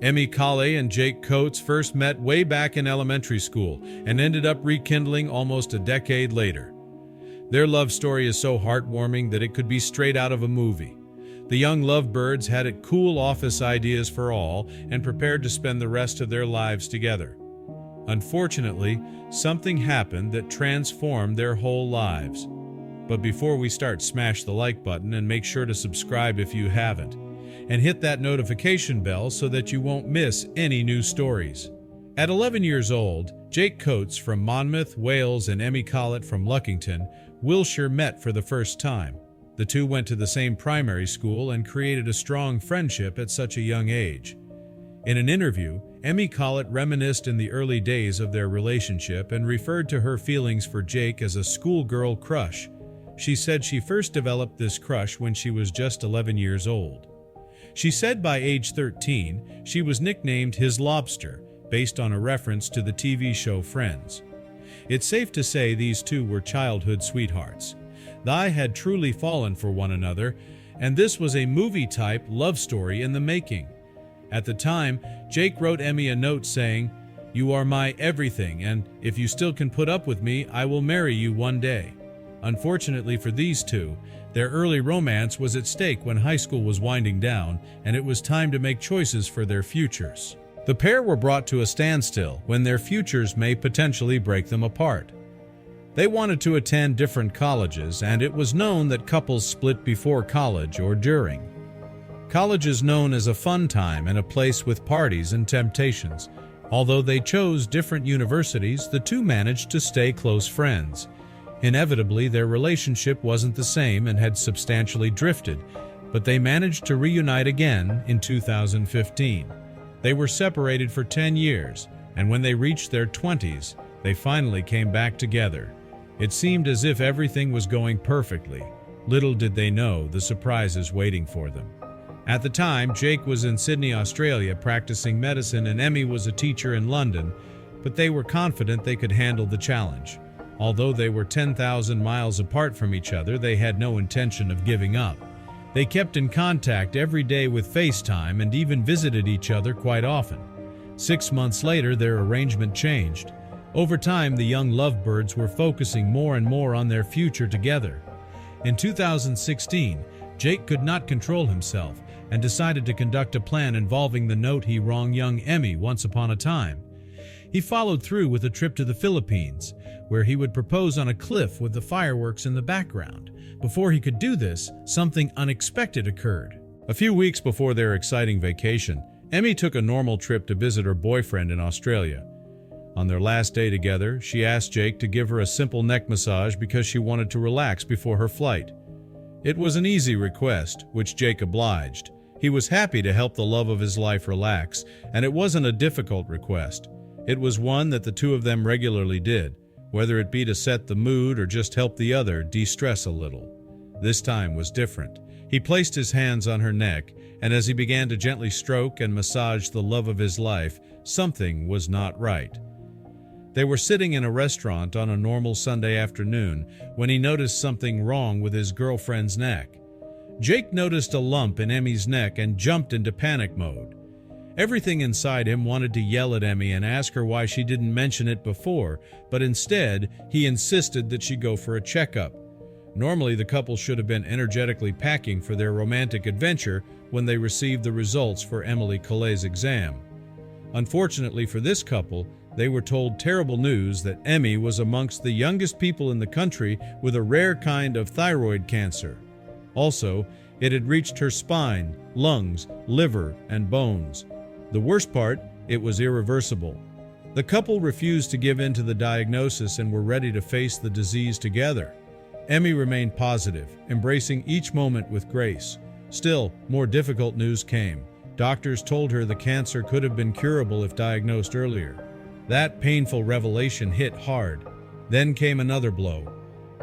Emmy Collet and Jake Coates first met way back in elementary school and ended up rekindling almost a decade later. Their love story is so heartwarming that it could be straight out of a movie. The young lovebirds had it cool office ideas for all and prepared to spend the rest of their lives together. Unfortunately, something happened that transformed their whole lives. But before we start, smash the like button and make sure to subscribe if you haven't. And hit that notification bell so that you won't miss any new stories. At 11 years old, Jake Coates from Monmouth, Wales, and Emmy Collet from Luckington, Wiltshire met for the first time. The two went to the same primary school and created a strong friendship at such a young age. In an interview, Emmy Collet reminisced in the early days of their relationship and referred to her feelings for Jake as a schoolgirl crush. She said she first developed this crush when she was just 11 years old. She said by age 13, she was nicknamed his lobster, based on a reference to the TV show Friends. It's safe to say these two were childhood sweethearts. They had truly fallen for one another, and this was a movie-type love story in the making. At the time, Jake wrote Emmy a note saying, "You are my everything, and if you still can put up with me, I will marry you one day." Unfortunately for these two, their early romance was at stake when high school was winding down, and it was time to make choices for their futures. The pair were brought to a standstill when their futures may potentially break them apart. They wanted to attend different colleges, and it was known that couples split before college or during. College is known as a fun time and a place with parties and temptations. Although they chose different universities, the two managed to stay close friends. Inevitably, their relationship wasn't the same and had substantially drifted, but they managed to reunite again in 2015. They were separated for 10 years, and when they reached their 20s, they finally came back together. It seemed as if everything was going perfectly. Little did they know the surprises waiting for them. At the time, Jake was in Sydney, Australia, practicing medicine, and Emmy was a teacher in London, but they were confident they could handle the challenge. Although they were 10,000 miles apart from each other, they had no intention of giving up. They kept in contact every day with FaceTime and even visited each other quite often. 6 months later, their arrangement changed. Over time, the young lovebirds were focusing more and more on their future together. In 2016, Jake could not control himself and decided to conduct a plan involving the note he wrote young Emmy once upon a time. He followed through with a trip to the Philippines, where he would propose on a cliff with the fireworks in the background. Before he could do this, something unexpected occurred. A few weeks before their exciting vacation, Emmy took a normal trip to visit her boyfriend in Australia. On their last day together, she asked Jake to give her a simple neck massage because she wanted to relax before her flight. It was an easy request, which Jake obliged. He was happy to help the love of his life relax, and it wasn't a difficult request. It was one that the two of them regularly did, whether it be to set the mood or just help the other de-stress a little. This time was different. He placed his hands on her neck, and as he began to gently stroke and massage the love of his life, something was not right. They were sitting in a restaurant on a normal Sunday afternoon when he noticed something wrong with his girlfriend's neck. Jake noticed a lump in Emmy's neck and jumped into panic mode. Everything inside him wanted to yell at Emmy and ask her why she didn't mention it before, but instead, he insisted that she go for a checkup. Normally, the couple should have been energetically packing for their romantic adventure when they received the results for Emily Collet's exam. Unfortunately for this couple, they were told terrible news that Emmy was amongst the youngest people in the country with a rare kind of thyroid cancer. Also, it had reached her spine, lungs, liver, and bones. The worst part, it was irreversible. The couple refused to give in to the diagnosis and were ready to face the disease together. Emmy remained positive, embracing each moment with grace. Still, more difficult news came. Doctors told her the cancer could have been curable if diagnosed earlier. That painful revelation hit hard. Then came another blow.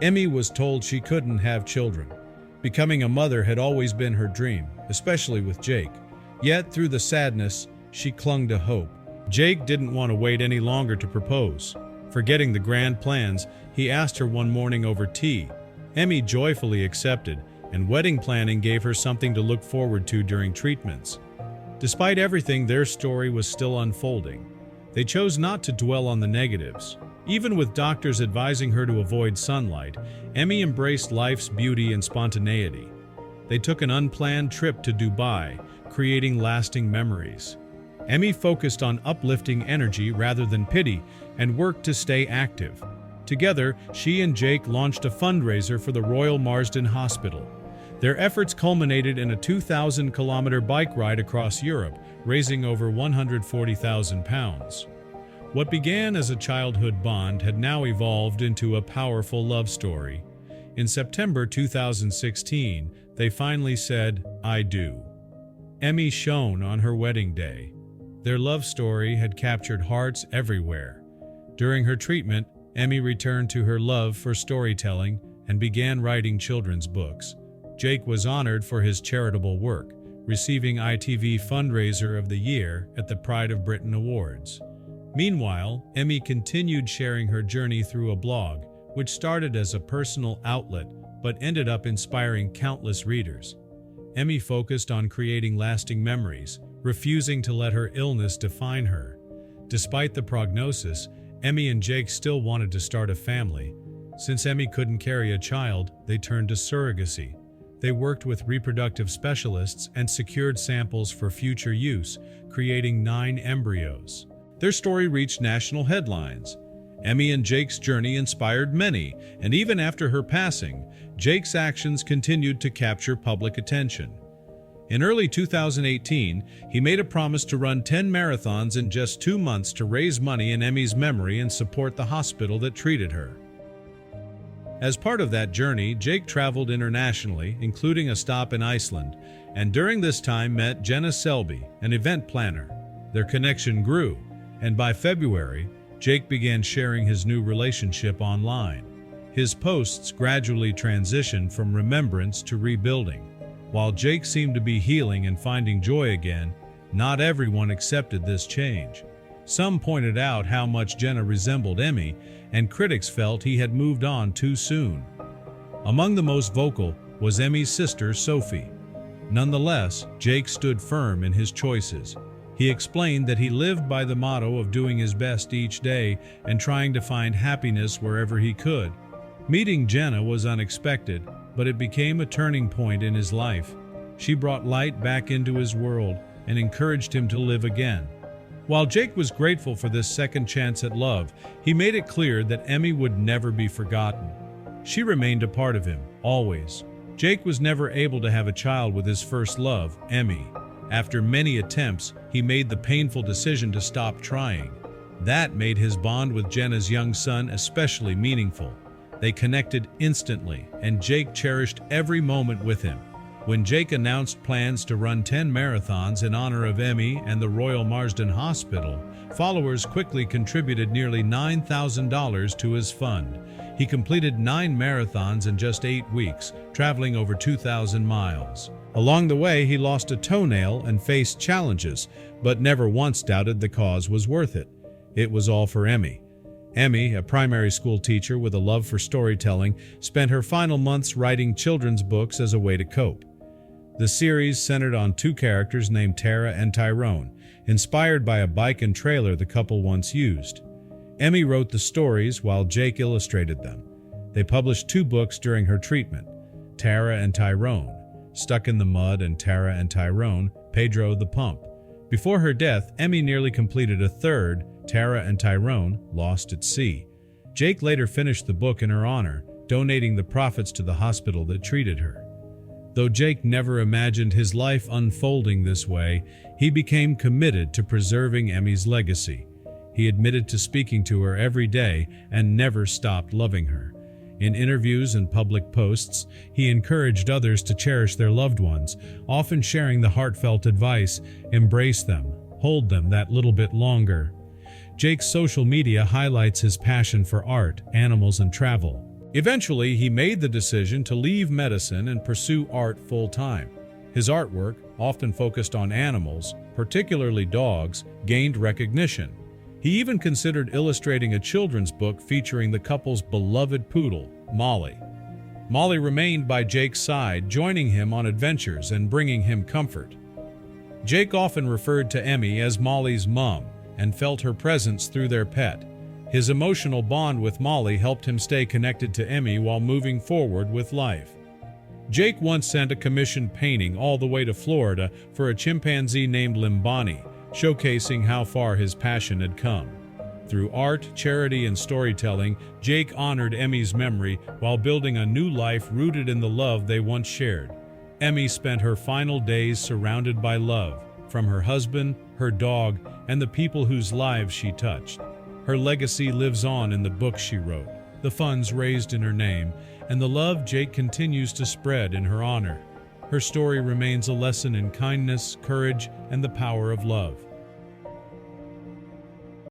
Emmy was told she couldn't have children. Becoming a mother had always been her dream, especially with Jake. Yet, through the sadness, she clung to hope. Jake didn't want to wait any longer to propose. Forgetting the grand plans, he asked her one morning over tea. Emmy joyfully accepted, and wedding planning gave her something to look forward to during treatments. Despite everything, their story was still unfolding. They chose not to dwell on the negatives. Even with doctors advising her to avoid sunlight, Emmy embraced life's beauty and spontaneity. They took an unplanned trip to Dubai, creating lasting memories. Emmy focused on uplifting energy rather than pity and worked to stay active. Together, she and Jake launched a fundraiser for the Royal Marsden Hospital. Their efforts culminated in a 2,000-kilometer bike ride across Europe, raising over £140,000. What began as a childhood bond had now evolved into a powerful love story. In September 2016, they finally said, "I do." Emmy shone on her wedding day. Their love story had captured hearts everywhere. During her treatment, Emmy returned to her love for storytelling and began writing children's books. Jake was honored for his charitable work, receiving ITV Fundraiser of the Year at the Pride of Britain Awards. Meanwhile, Emmy continued sharing her journey through a blog, which started as a personal outlet but ended up inspiring countless readers. Emmy focused on creating lasting memories, refusing to let her illness define her. Despite the prognosis, Emmy and Jake still wanted to start a family. Since Emmy couldn't carry a child, they turned to surrogacy. They worked with reproductive specialists and secured samples for future use, creating 9 embryos. Their story reached national headlines. Emmy and Jake's journey inspired many, and even after her passing, Jake's actions continued to capture public attention. In early 2018, he made a promise to run 10 marathons in just 2 months to raise money in Emmy's memory and support the hospital that treated her. As part of that journey, Jake traveled internationally, including a stop in Iceland, and during this time met Jenna Selby, an event planner. Their connection grew, and by February, Jake began sharing his new relationship online. His posts gradually transitioned from remembrance to rebuilding. While Jake seemed to be healing and finding joy again, not everyone accepted this change. Some pointed out how much Jenna resembled Emmy, and critics felt he had moved on too soon. Among the most vocal was Emmy's sister, Sophie. Nonetheless, Jake stood firm in his choices. He explained that he lived by the motto of doing his best each day and trying to find happiness wherever he could. Meeting Jenna was unexpected, but it became a turning point in his life. She brought light back into his world and encouraged him to live again. While Jake was grateful for this second chance at love, he made it clear that Emmy would never be forgotten. She remained a part of him, always. Jake was never able to have a child with his first love, Emmy. After many attempts, he made the painful decision to stop trying. That made his bond with Jenna's young son especially meaningful. They connected instantly, and Jake cherished every moment with him. When Jake announced plans to run 10 marathons in honor of Emmy and the Royal Marsden Hospital, followers quickly contributed nearly $9,000 to his fund. He completed 9 marathons in just 8 weeks, traveling over 2,000 miles. Along the way, he lost a toenail and faced challenges, but never once doubted the cause was worth it. It was all for Emmy. Emmy, a primary school teacher with a love for storytelling, spent her final months writing children's books as a way to cope. The series centered on 2 characters named Tara and Tyrone, inspired by a bike and trailer the couple once used. Emmy wrote the stories while Jake illustrated them. They published 2 books during her treatment, Tara and Tyrone, Stuck in the Mud, and Tara and Tyrone, Pedro the Pump. Before her death, Emmy nearly completed a third, Tara and Tyrone, Lost at Sea. Jake later finished the book in her honor, donating the profits to the hospital that treated her. Though Jake never imagined his life unfolding this way, he became committed to preserving Emmy's legacy. He admitted to speaking to her every day and never stopped loving her. In interviews and public posts, he encouraged others to cherish their loved ones, often sharing the heartfelt advice, embrace them, hold them that little bit longer. Jake's social media highlights his passion for art, animals, and travel. Eventually, he made the decision to leave medicine and pursue art full-time. His artwork, often focused on animals, particularly dogs, gained recognition. He even considered illustrating a children's book featuring the couple's beloved poodle, Molly. Molly remained by Jake's side, joining him on adventures and bringing him comfort. Jake often referred to Emmy as Molly's mom and felt her presence through their pet. His emotional bond with Molly helped him stay connected to Emmy while moving forward with life. Jake once sent a commissioned painting all the way to Florida for a chimpanzee named Limbani, showcasing how far his passion had come. Through art, charity, and storytelling, Jake honored Emmy's memory while building a new life rooted in the love they once shared. Emmy spent her final days surrounded by love, from her husband, her dog, and the people whose lives she touched. Her legacy lives on in the books she wrote, the funds raised in her name, and the love Jake continues to spread in her honor. Her story remains a lesson in kindness, courage, and the power of love.